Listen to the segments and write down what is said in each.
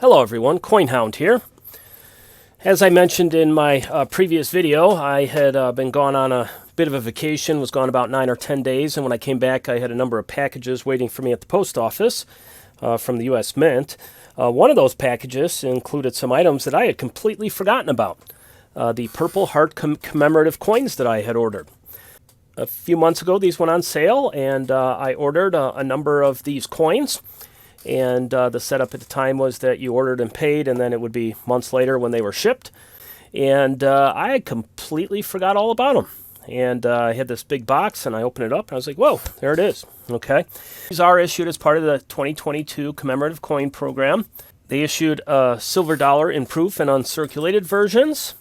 Hello everyone, CoinHound here. As I mentioned in my previous video, I had been gone on a bit of a vacation, was gone about 9 or 10 days, and when I came back I had a number of packages waiting for me at the post office from the U.S. Mint. One of those packages included some items that I had completely forgotten about, the Purple Heart commemorative coins that I had ordered. A few months ago these went on sale, and I ordered a number of these coins. And the setup at the time was that you ordered and paid, and then it would be months later when they were shipped. And I completely forgot all about them. And I had this big box, and I opened it up, and I was like, whoa, there it is. Okay. These are issued as part of the 2022 Commemorative Coin Program. They issued a silver dollar in proof and uncirculated versions.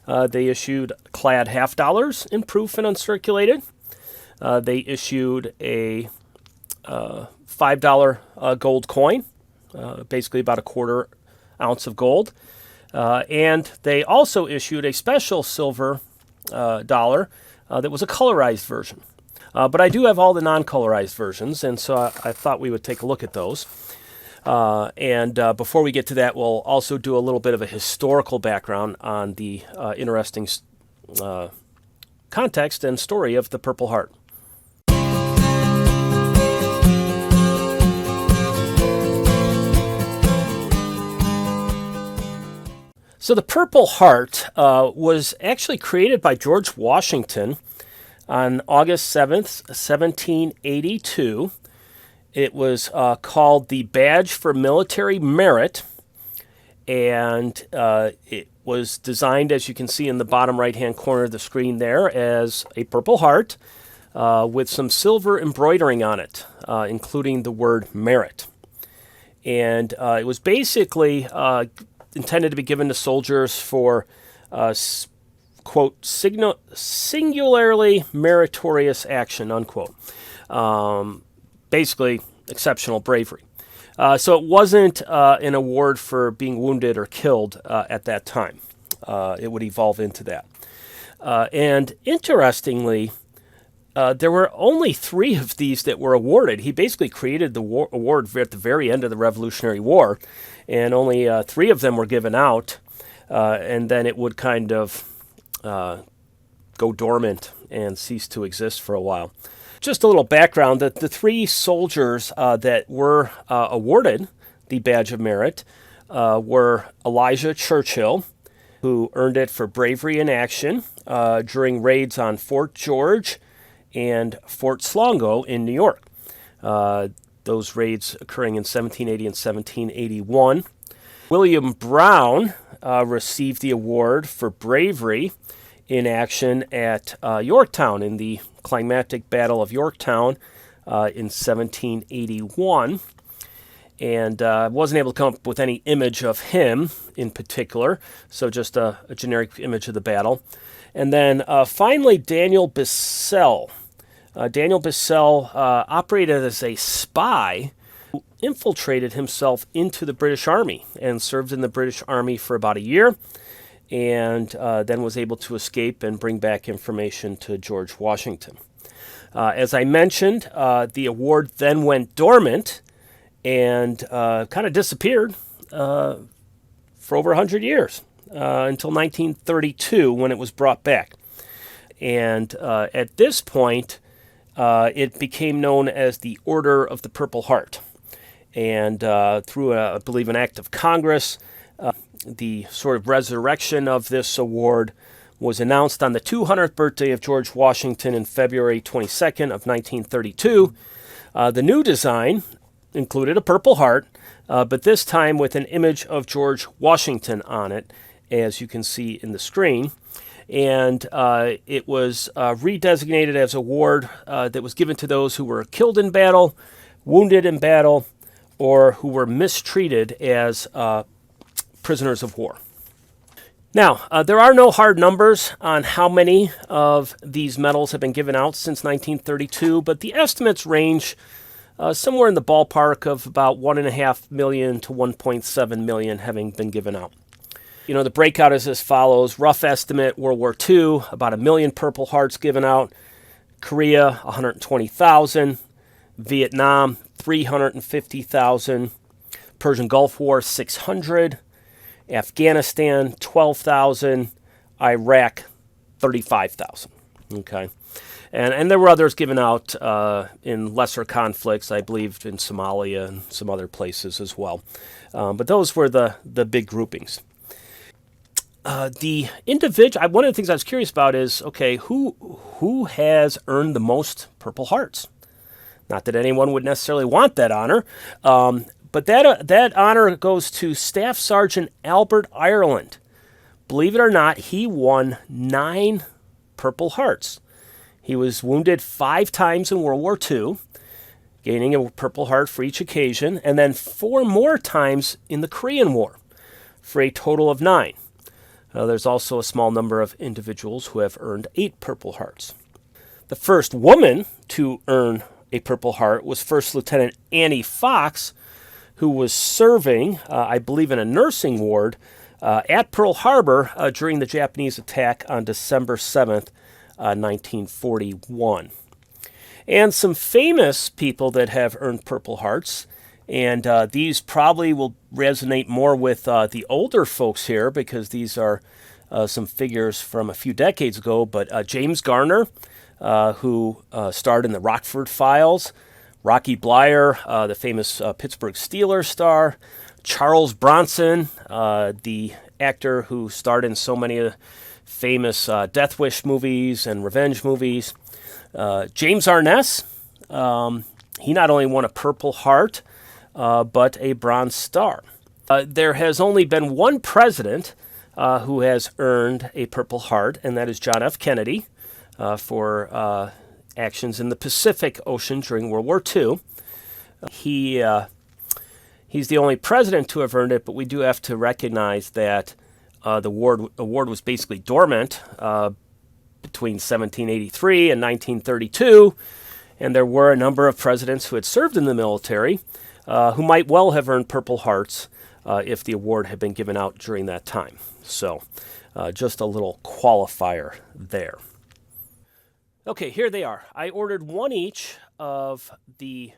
They issued clad half dollars in proof and uncirculated. They issued a $5 gold coin, basically about a quarter ounce of gold. And they also issued a special silver dollar that was a colorized version. But I do have all the non-colorized versions, and so I thought we would take a look at those. And before we get to that, we'll also do a little bit of a historical background on the interesting context and story of the Purple Heart. So the Purple Heart was actually created by George Washington on August 7th, 1782. It was called the Badge for Military Merit, and it was designed, as you can see in the bottom right-hand corner of the screen there, as a Purple Heart with some silver embroidering on it, including the word merit. And it was basically intended to be given to soldiers for, quote, singularly meritorious action, unquote. Basically, exceptional bravery. So it wasn't an award for being wounded or killed at that time. It would evolve into that. And interestingly, there were only 3 of these that were awarded. He basically created the award at the very end of the Revolutionary War, and only 3 of them were given out, and then it would kind of go dormant and cease to exist for a while. Just a little background, that the 3 soldiers that were awarded the Badge of Merit were Elijah Churchill, who earned it for bravery in action during raids on Fort George and Fort Slango in New York. Those raids occurring in 1780 and 1781. William Brown received the award for bravery in action at Yorktown in the climactic Battle of Yorktown in 1781. And wasn't able to come up with any image of him in particular, so just a generic image of the battle. And then finally, Daniel Bissell. Daniel Bissell operated as a spy who infiltrated himself into the British Army and served in the British Army for about a year, and then was able to escape and bring back information to George Washington. As I mentioned, the award then went dormant and kind of disappeared for over 100 years, until 1932 when it was brought back. And at this point, it became known as the Order of the Purple Heart. And through, I believe, an act of Congress, the sort of resurrection of this award was announced on the 200th birthday of George Washington in February 22nd of 1932. The new design included a Purple Heart, but this time with an image of George Washington on it, as you can see in the screen. And it was redesignated as a award that was given to those who were killed in battle, wounded in battle, or who were mistreated as prisoners of war. Now, there are no hard numbers on how many of these medals have been given out since 1932, but the estimates range somewhere in the ballpark of about 1.5 million to 1.7 million having been given out. You know, the breakout is as follows. Rough estimate, World War II, about 1 million Purple Hearts given out. Korea, 120,000. Vietnam, 350,000. Persian Gulf War, 600. Afghanistan, 12,000. Iraq, 35,000. Okay. And there were others given out in lesser conflicts, I believe, in Somalia and some other places as well. But those were the big groupings. The individual. One of the things I was curious about is, okay, who has earned the most Purple Hearts? Not that anyone would necessarily want that honor, but that honor goes to Staff Sergeant Albert Ireland. Believe it or not, he won 9 Purple Hearts. He was wounded 5 times in World War II, gaining a Purple Heart for each occasion, and then 4 more times in the Korean War, for a total of 9. There's also a small number of individuals who have earned 8 Purple Hearts. The first woman to earn a Purple Heart was First Lieutenant Annie Fox, who was serving, I believe, in a nursing ward at Pearl Harbor during the Japanese attack on December 7th, 1941. And some famous people that have earned Purple Hearts, and these probably will resonate more with the older folks here because these are some figures from a few decades ago, but James Garner, who starred in the Rockford Files, Rocky Bleier, the famous Pittsburgh Steelers star, Charles Bronson, the actor who starred in so many famous Death Wish movies and revenge movies. James Arness, he not only won a Purple Heart, but a Bronze Star. There has only been one president who has earned a Purple Heart, and that is John F. Kennedy for actions in the Pacific Ocean during World War II. He's the only president to have earned it, but we do have to recognize that the award was basically dormant between 1783 and 1932, and there were a number of presidents who had served in the military who might well have earned Purple Hearts if the award had been given out during that time. So just a little qualifier there. Okay, here they are. I ordered one each of the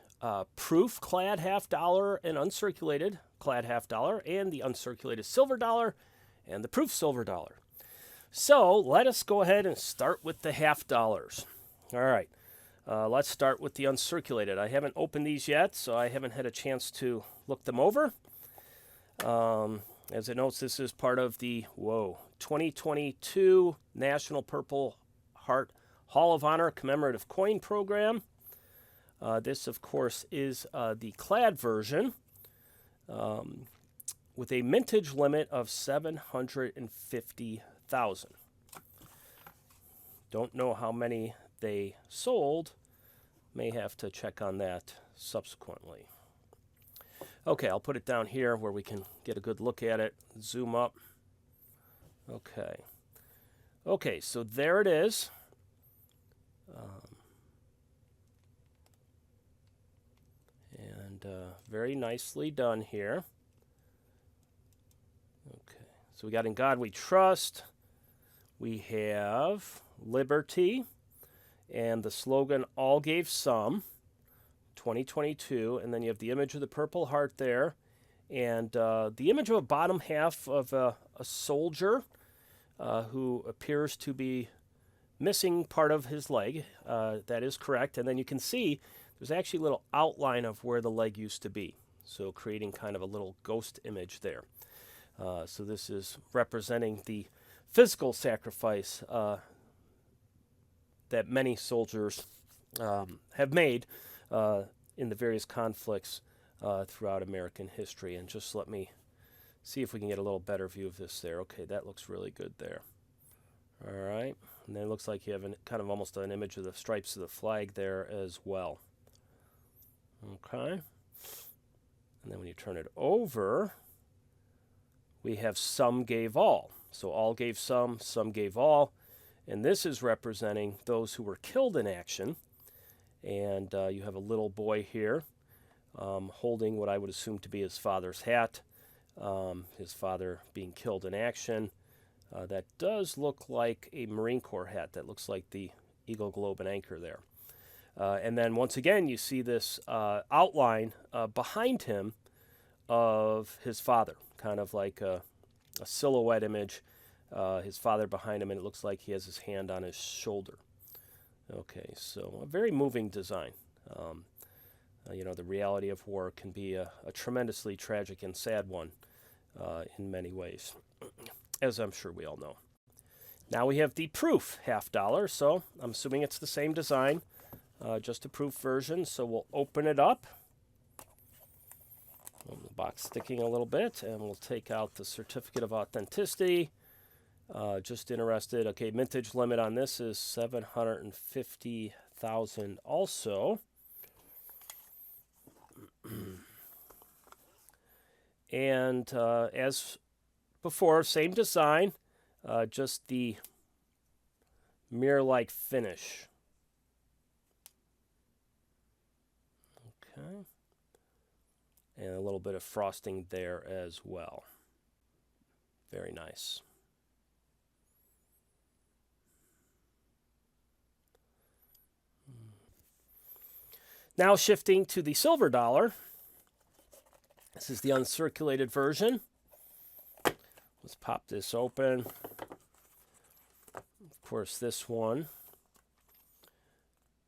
proof clad $50 and uncirculated clad $50 and the uncirculated silver dollar and the proof silver dollar. So let us go ahead and start with the $50. All right, let's start with the uncirculated. I haven't opened these yet, so I haven't had a chance to look them over. As it notes, this is part of the 2022 National Purple Heart Hall of Honor Commemorative Coin Program. This, of course, is the clad version with a mintage limit of 750,000. Don't know how many they sold. May have to check on that subsequently. Okay, I'll put it down here where we can get a good look at it. Zoom up. Okay. Okay, so there it is. Very nicely done here. Okay, so we got In God We Trust. We have Liberty and the slogan All Gave Some, 2022, and then you have the image of the Purple Heart there, and the image of a bottom half of a soldier who appears to be missing part of his leg. That is correct, and then you can see there's actually a little outline of where the leg used to be, so creating kind of a little ghost image there. So this is representing the physical sacrifice that many soldiers have made in the various conflicts throughout American history. And just let me see if we can get a little better view of this there. Okay, that looks really good there. All right, and then it looks like you have kind of almost an image of the stripes of the flag there as well. Okay, and then when you turn it over, we have Some Gave All. So all gave some gave all. And this is representing those who were killed in action. And you have a little boy here holding what I would assume to be his father's hat. His father being killed in action. That does look like a Marine Corps hat. That looks like the Eagle, Globe, and Anchor there. And then once again, you see this outline behind him of his father, kind of like a silhouette image. His father behind him, and it looks like he has his hand on his shoulder. Okay, so a very moving design. The reality of war can be a tremendously tragic and sad one in many ways, as I'm sure we all know. Now we have the proof $50, so I'm assuming it's the same design, just a proof version. So we'll open it up. The box sticking a little bit, and we'll take out the certificate of authenticity. Just interested. Okay, mintage limit on this is 750,000 also. And as before, same design, just the mirror-like finish. Okay. And a little bit of frosting there as well. Very nice. Now shifting to the silver dollar. This is the uncirculated version. Let's pop this open. Of course, this one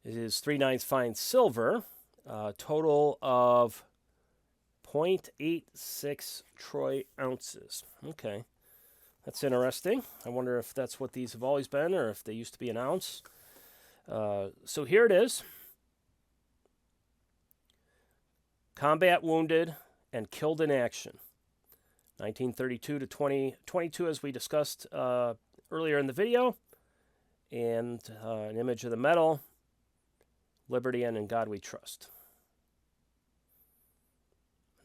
is 3/9 fine silver. Total of 0.86 troy ounces. Okay, that's interesting. I wonder if that's what these have always been or if they used to be an ounce. So here it is. Combat wounded and killed in action. 1932 to 2022, as we discussed earlier in the video. And an image of the medal. Liberty and in God we trust.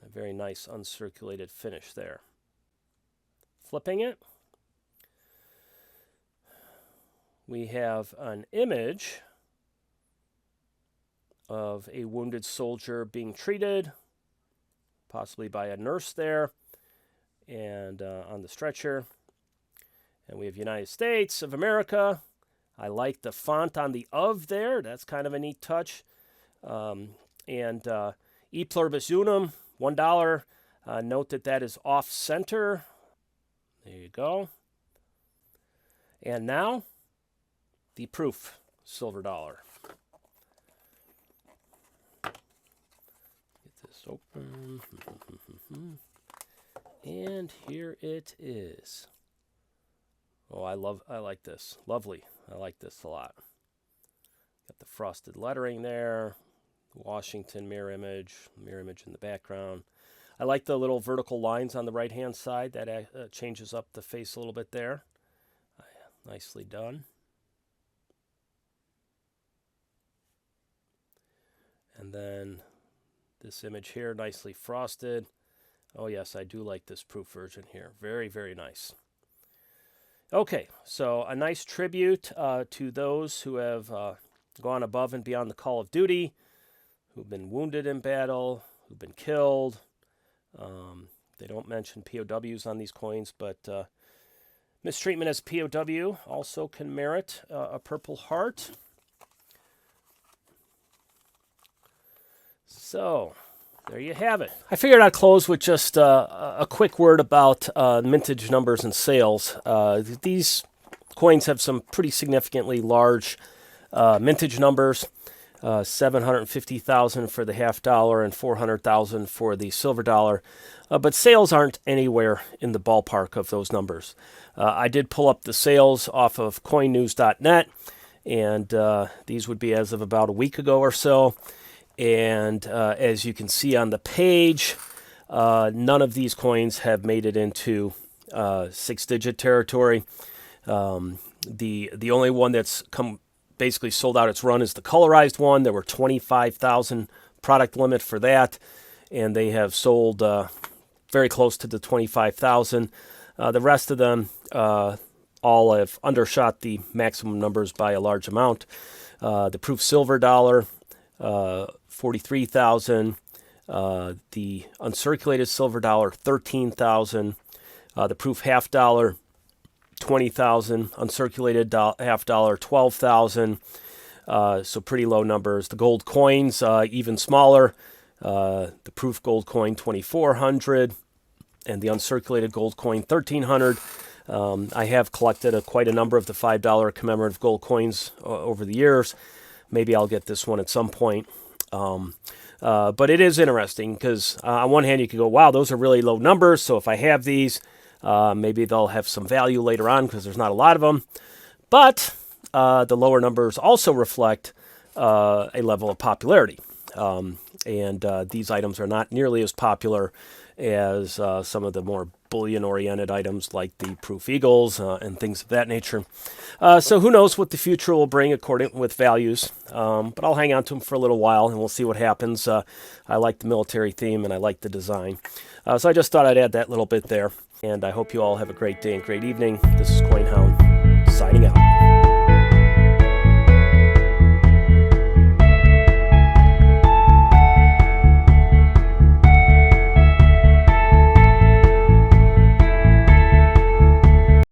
A very nice uncirculated finish there. Flipping it. We have an image of a wounded soldier being treated, possibly by a nurse there, and on the stretcher. And we have United States of America. I like the font on the of there. That's kind of a neat touch. And E pluribus unum, $1. Note that is off center. There you go. And now, the proof silver dollar. Get this open. And here it is. Oh, I like this. Lovely. I like this a lot. Got the frosted lettering there. Washington mirror image in the background. I like the little vertical lines on the right-hand side. That changes up the face a little bit there. Nicely done. And then this image here, nicely frosted. Oh yes, I do like this proof version here. Very, very nice. Okay, so a nice tribute to those who have gone above and beyond the call of duty, who've been wounded in battle, who've been killed. They don't mention POWs on these coins, but mistreatment as POW also can merit a Purple Heart. So, there you have it. I figured I'd close with just a quick word about mintage numbers and sales. These coins have some pretty significantly large mintage numbers. 750,000 for the $50 and 400,000 for the silver dollar. But sales aren't anywhere in the ballpark of those numbers. I did pull up the sales off of coinnews.net, and these would be as of about a week ago or so. And as you can see on the page, none of these coins have made it into six-digit territory. The only one that's basically sold out its run is the colorized one. There were 25,000 product limit for that, and they have sold very close to the 25,000. The rest of them all have undershot the maximum numbers by a large amount. The proof silver dollar, 43,000. The uncirculated silver dollar, 13,000. The proof half dollar, 20,000. Uncirculated half dollar, 12,000. So pretty low numbers. The gold coins, even smaller. the proof gold coin 2400, and the uncirculated gold coin 1300. I have collected quite a number of the $5 commemorative gold coins over the years. Maybe I'll get this one at some point. But it is interesting because on one hand you could go, wow, those are really low numbers. So if I have these, maybe they'll have some value later on because there's not a lot of them. But the lower numbers also reflect a level of popularity. And these items are not nearly as popular as some of the more bullion-oriented items like the proof eagles and things of that nature. So who knows what the future will bring according with values. But I'll hang on to them for a little while and we'll see what happens. I like the military theme and I like the design. So I just thought I'd add that little bit there. And I hope you all have a great day and great evening. This is CoinHound signing out.